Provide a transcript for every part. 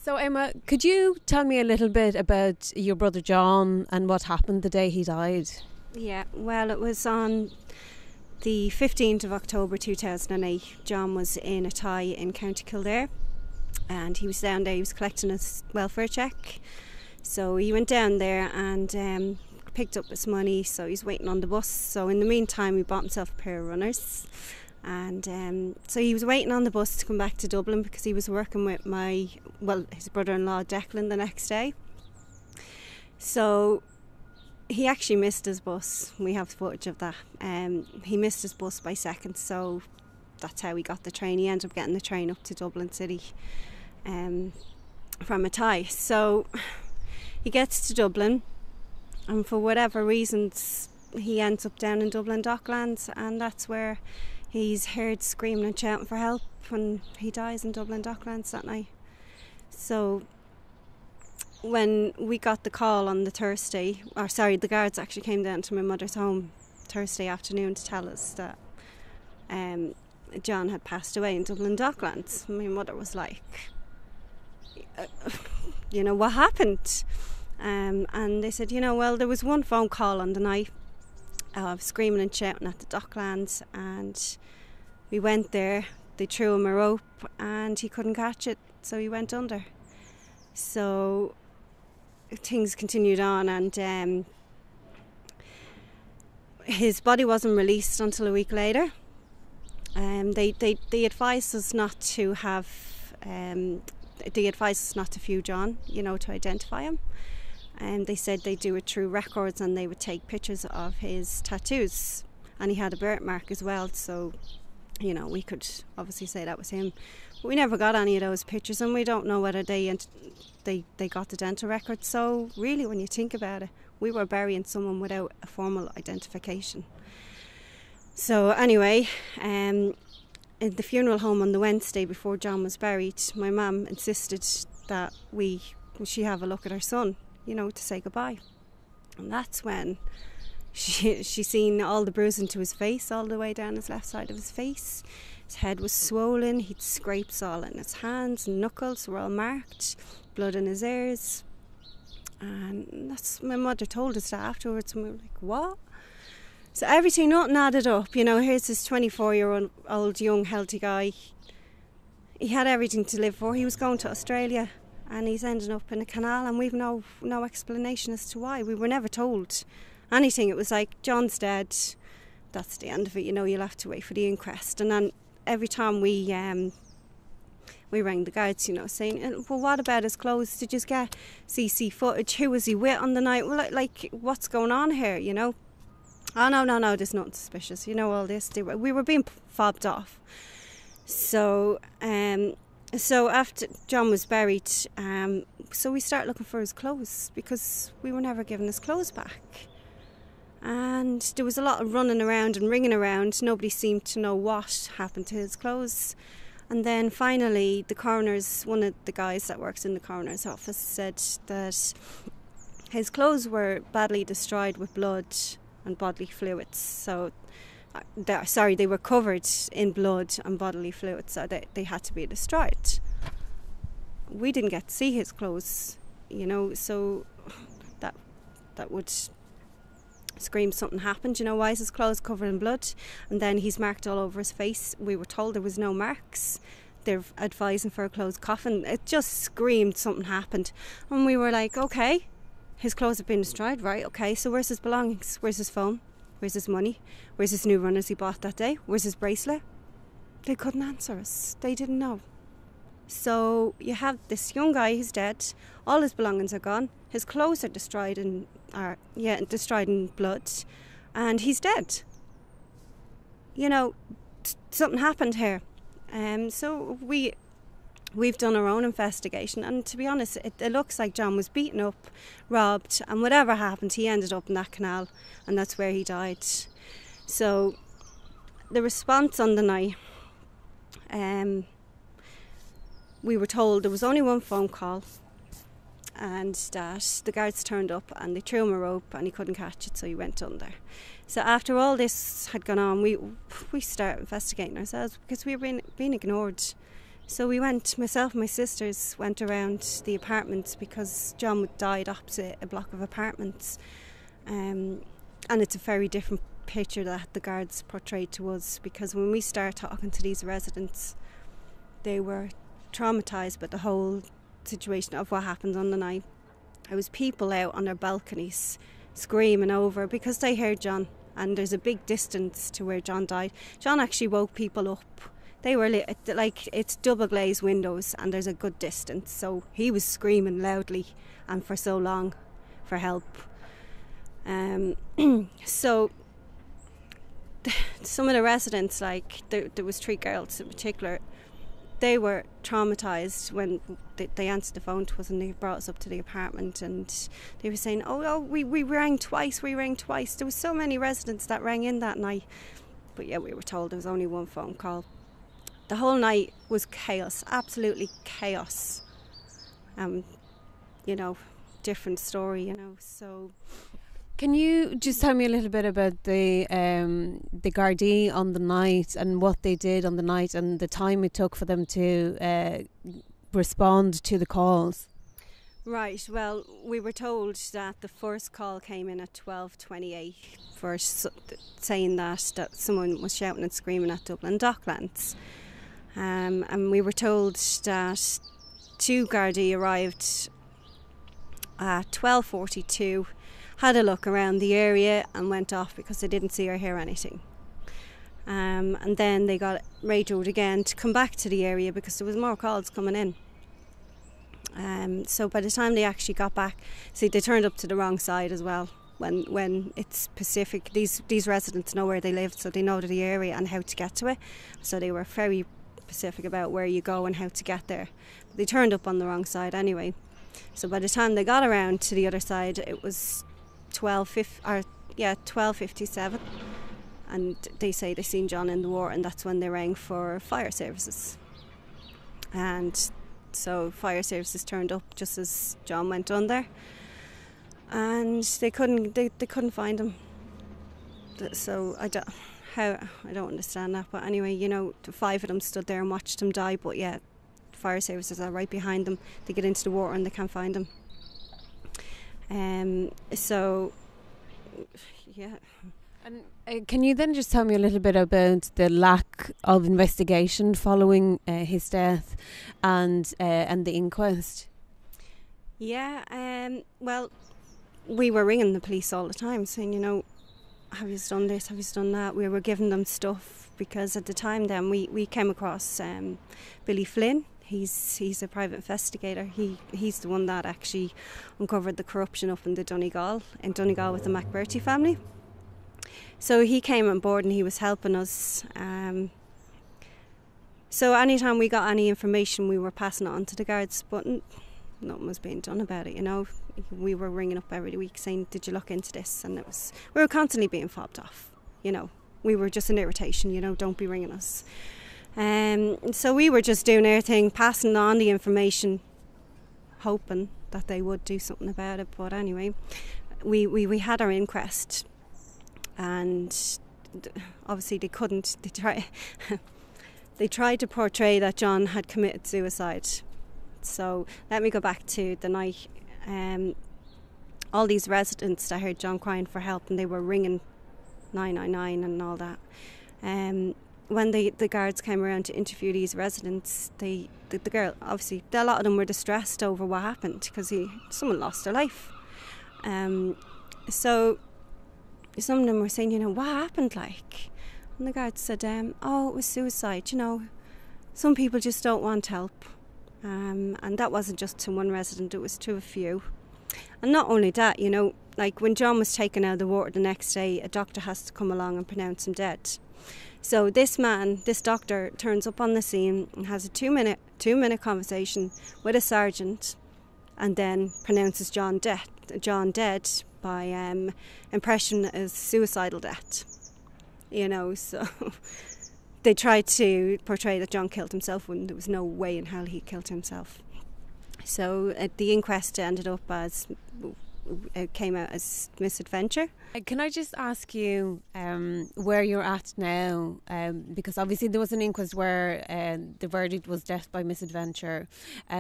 So Emma, could you tell me a little bit about your brother John and what happened the day he died? Yeah, well, it was on the 15th of October 2008. John was in a tie in County Kildare, and he was down there. He was collecting his welfare check, so he went down there and picked up his money. So he's waiting on the bus. So in the meantime, he bought himself a pair of runners. And so he was waiting on the bus to come back to Dublin because he was working with his brother-in-law Declan the next day. So he actually missed his bus. We have footage of that. He missed his bus by seconds, so that's how he got the train. He ended up getting the train up to Dublin City from a tie. So he gets to Dublin, and for whatever reasons, he ends up down in Dublin Docklands, and that's where he's heard screaming and shouting for help, and he dies in Dublin Docklands that night. So when we got the call on the the guards actually came down to my mother's home Thursday afternoon to tell us that John had passed away in Dublin Docklands. My mother was like, what happened? And they said, well, there was one phone call on the night of screaming and shouting at the Docklands, and we went there. They threw him a rope and he couldn't catch it, so he went under. So things continued on, and his body wasn't released until a week later. They advised us not to have they advised us not to view John, to identify him. And they said they'd do it through records, and they would take pictures of his tattoos, and he had a birthmark as well, so we could obviously say that was him. But we never got any of those pictures, and we don't know whether they got the dental records. So really, when you think about it, we were burying someone without a formal identification. So anyway, in the funeral home on the Wednesday before John was buried, my mum insisted that she have a look at her son, to say goodbye. And that's when she seen all the bruising to his face, all the way down his left side of his face. His head was swollen, he'd scrapes all in his hands, and knuckles were all marked, blood in his ears. And that's, my mother told us that afterwards, and we were like, what? So everything, nothing added up. Here's this 24-year-old young healthy guy. He had everything to live for. He was going to Australia, and he's ending up in a canal, and we've no explanation as to why. We were never told anything. It was like, John's dead, that's the end of it, you'll have to wait for the inquest. And then every time we rang the guards, saying, well, what about his clothes? Did you get CC footage? Who was he with on the night? Well, like, what's going on here, Oh, no, there's nothing suspicious, all this. We were being fobbed off. So after John was buried, so we started looking for his clothes, because we were never given his clothes back. And there was a lot of running around and ringing around. Nobody seemed to know what happened to his clothes. And then finally, one of the guys that works in the coroner's office said that his clothes were badly destroyed with blood and bodily fluids. So, they were covered in blood and bodily fluids, so they had to be destroyed. We didn't get to see his clothes, so that would scream something happened. Why is his clothes covered in blood? And then he's marked all over his face. We were told there was no marks. They're advising for a closed coffin. It just screamed something happened. And we were like, okay, his clothes have been destroyed, right? Okay, so where's his belongings? Where's his phone? Where's his money? Where's his new runners he bought that day? Where's his bracelet? They couldn't answer us. They didn't know. So you have this young guy who's dead. All his belongings are gone. His clothes are destroyed in blood, and he's dead. Something happened here. So we've done our own investigation, and to be honest, it looks like John was beaten up, robbed, and whatever happened, he ended up in that canal, and that's where he died. So the response on the night, we were told there was only one phone call, and that the guards turned up and they threw him a rope and he couldn't catch it, so he went under. So after all this had gone on, we started investigating ourselves, because we were being ignored. So we went, myself and my sisters went around the apartments because John died opposite a block of apartments. And it's a very different picture that the guards portrayed to us, because when we started talking to these residents, they were traumatised by the whole situation of what happened on the night. There was people out on their balconies screaming over because they heard John, and there's a big distance to where John died. John actually woke people up. They were like, it's double glazed windows and there's a good distance, so he was screaming loudly and for so long for help. So some of the residents, like there was 3 girls in particular, they were traumatised when they answered the phone to us and they brought us up to the apartment, and they were saying, oh we rang twice. There was so many residents that rang in that night, but yeah, we were told there was only 1 phone call. The whole night was chaos, absolutely chaos. Different story, so. Can you just tell me a little bit about the Gardaí on the night and what they did on the night and the time it took for them to respond to the calls? Right, well, we were told that the first call came in at 12:28 for saying that someone was shouting and screaming at Dublin Docklands. And we were told that 2 Gardaí arrived at 12:42, had a look around the area and went off because they didn't see or hear anything. And then they got radioed again to come back to the area because there was more calls coming in. So by the time they actually got back, see, they turned up to the wrong side as well. When it's Pacific, these residents know where they live, so they know the area and how to get to it. So they were very specific about where you go and how to get there. But they turned up on the wrong side anyway. So by the time they got around to the other side, it was 12:57, and they say they seen John in the water, and that's when they rang for fire services. And so fire services turned up just as John went under, and they couldn't find him. So I don't understand that, but anyway, the 5 of them stood there and watched him die, but yeah, fire services are right behind them. They get into the water and they can't find him. So yeah. And can you then just tell me a little bit about the lack of investigation following his death and the inquest? Yeah, well, we were ringing the police all the time saying, have you done this, have you done that? We were giving them stuff because at the time then we came across Billy Flynn. He's a private investigator. He's the one that actually uncovered the corruption up in Donegal with the McBurty family. So he came on board and he was helping us. So anytime we got any information, we were passing it on to the guards, but nothing was being done about it. We were ringing up every week saying, "Did you look into this?" And we were constantly being fobbed off. We were just an irritation. Don't be ringing us. So we were just doing everything, passing on the information, hoping that they would do something about it. But anyway, we had our inquest, and obviously they couldn't. They tried to portray that John had committed suicide. So let me go back to the night. All these residents that heard John crying for help, and they were ringing 999 and all that. When the guards came around to interview these residents, the girl, obviously, a lot of them were distressed over what happened because someone lost their life. So some of them were saying, what happened like? And the guards said, oh, it was suicide. Some people just don't want help. And that wasn't just to one resident, it was to a few. And not only that, like when John was taken out of the water the next day, a doctor has to come along and pronounce him dead. So this doctor turns up on the scene and has a two minute conversation with a sergeant, and then pronounces John dead by impression as suicidal death. So they tried to portray that John killed himself when there was no way in hell he killed himself. So the inquest ended up as it came out as misadventure. Can I just ask you where you're at now? Because obviously there was an inquest where the verdict was death by misadventure,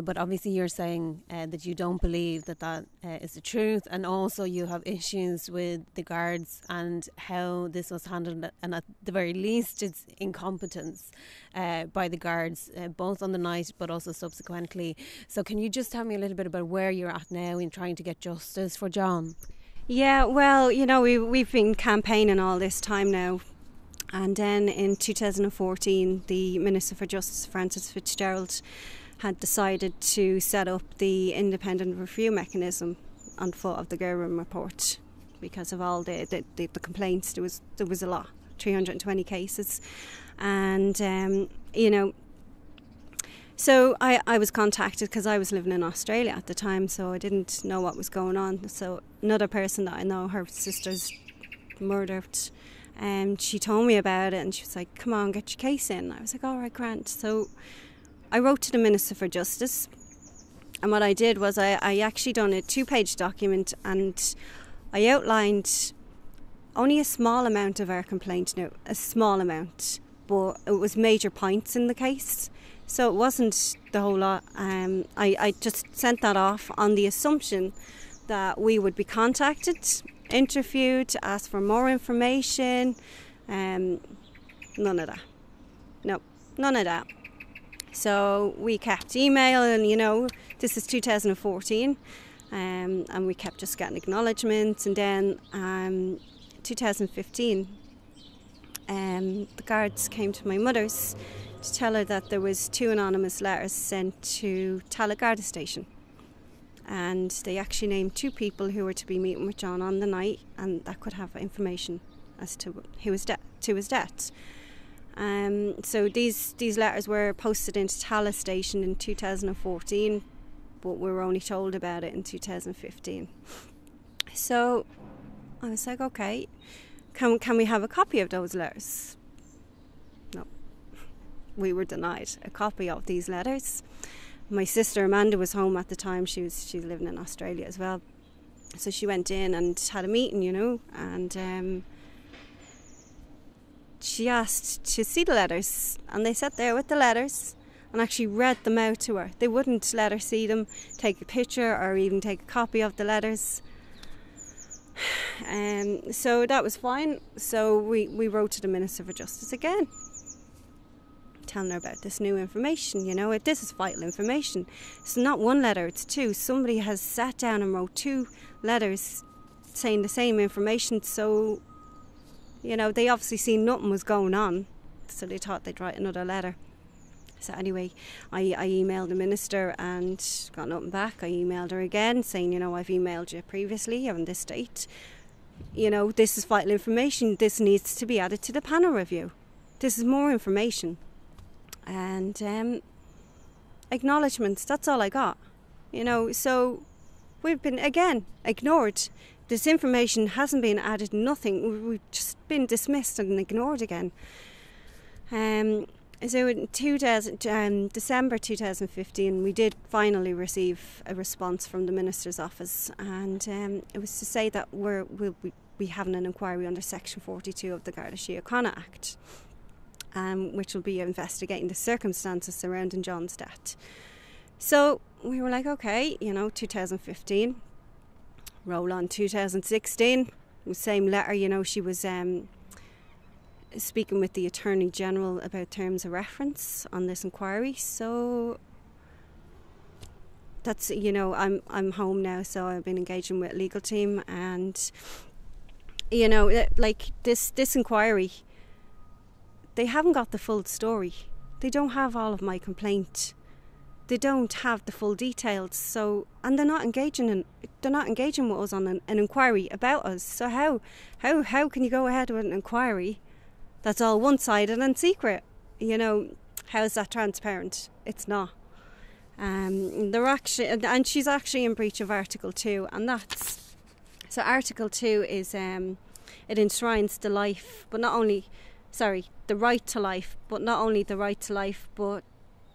but obviously you're saying that you don't believe that is the truth, and also you have issues with the guards and how this was handled, and at the very least it's incompetence by the guards, both on the night but also subsequently. So can you just tell me a little bit about where you're at now in trying to get justice for John? Yeah, well, we've been campaigning all this time now, and then in 2014 the Minister for Justice, Francis Fitzgerald, had decided to set up the independent review mechanism on foot of the Gerwin report because of all the complaints. There was a lot, 320 cases, and so I was contacted because I was living in Australia at the time, so I didn't know what was going on. So another person that I know, her sister's murdered, and she told me about it, and she was like, come on, get your case in. I was like, all right, Grant. So I wrote to the Minister for Justice, and what I did was I actually done a 2-page document, and I outlined only a small amount of our complaint, a small amount, but it was major points in the case. So it wasn't the whole lot. I just sent that off on the assumption that we would be contacted, interviewed, asked for more information. None of that. No, none of that. So we kept emailing, this is 2014, and we kept just getting acknowledgements. And then 2015, the guards came to my mother's to tell her that there was 2 anonymous letters sent to An Garda Station, and they actually named 2 people who were to be meeting with John on the night, and that could have information as to his death. So these letters were posted into Tallaght Station in 2014, but we were only told about it in 2015. So I was like, okay, can we have a copy of those letters? No. We were denied a copy of these letters. My sister Amanda was home at the time. She was living in Australia as well. So she went in and had a meeting, and she asked to see the letters, and they sat there with the letters and actually read them out to her. They wouldn't let her see them, take a picture or even take a copy of the letters. So that was fine. So we wrote to the Minister for Justice again, telling her about this new information. This is vital information. It's not 1 letter, it's 2. Somebody has sat down and wrote 2 letters saying the same information. So they obviously seen nothing was going on, so they thought they'd write another letter. So anyway, I emailed the minister and got nothing back. I emailed her again saying, I've emailed you previously on this date. This is vital information. This needs to be added to the panel review. This is more information. And acknowledgements, that's all I got. So we've been, again, ignored. This information hasn't been added, nothing. We've just been dismissed and ignored again. So in December 2015, we did finally receive a response from the Minister's office, and it was to say that we'll be having an inquiry under Section 42 of the Garda Síochána Act, which will be investigating the circumstances surrounding John's death. So we were like, okay, 2015, roll on 2016, the same letter, she was speaking with the Attorney General about terms of reference on this inquiry. So that's, I'm home now, so I've been engaging with a legal team, and like this inquiry, they haven't got the full story. They don't have all of my complaint. They don't have the full details. So, and they're not engaging with us on an inquiry about us. So how can you go ahead with an inquiry that's all one-sided and secret? How is that transparent? It's not. And she's actually in breach of Article 2, and that's so. Article 2 is it enshrines the right to life, but not only the right to life, but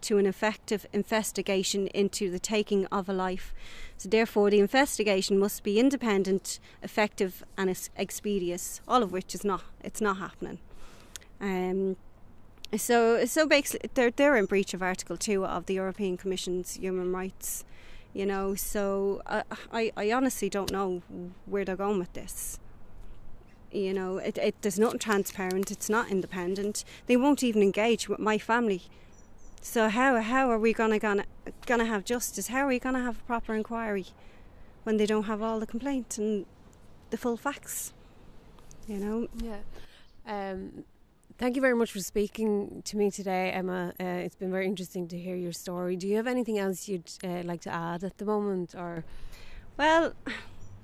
to an effective investigation into the taking of a life. So therefore the investigation must be independent, effective and expeditious, all of which it's not happening. So basically they're in breach of Article 2 of the European Commission's human rights, so I honestly don't know where they're going with this. There's nothing transparent, it's not independent. They won't even engage with my family. So how are we gonna have justice? How are we gonna have a proper inquiry when they don't have all the complaint and the full facts? Yeah. Thank you very much for speaking to me today, Emma. It's been very interesting to hear your story. Do you have anything else you'd like to add at the moment, or? Well,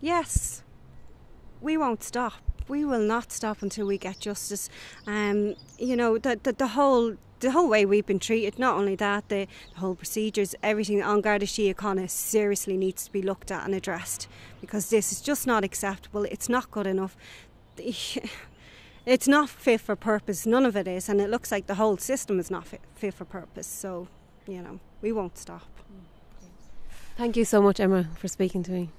yes. We won't stop. We will not stop until we get justice. The whole way we've been treated, not only that, the whole procedures, everything, An Garda Síochána seriously needs to be looked at and addressed, because this is just not acceptable. It's not good enough. It's not fit for purpose. None of it is, and it looks like the whole system is not fit for purpose. So, we won't stop. Thank you so much, Emma, for speaking to me.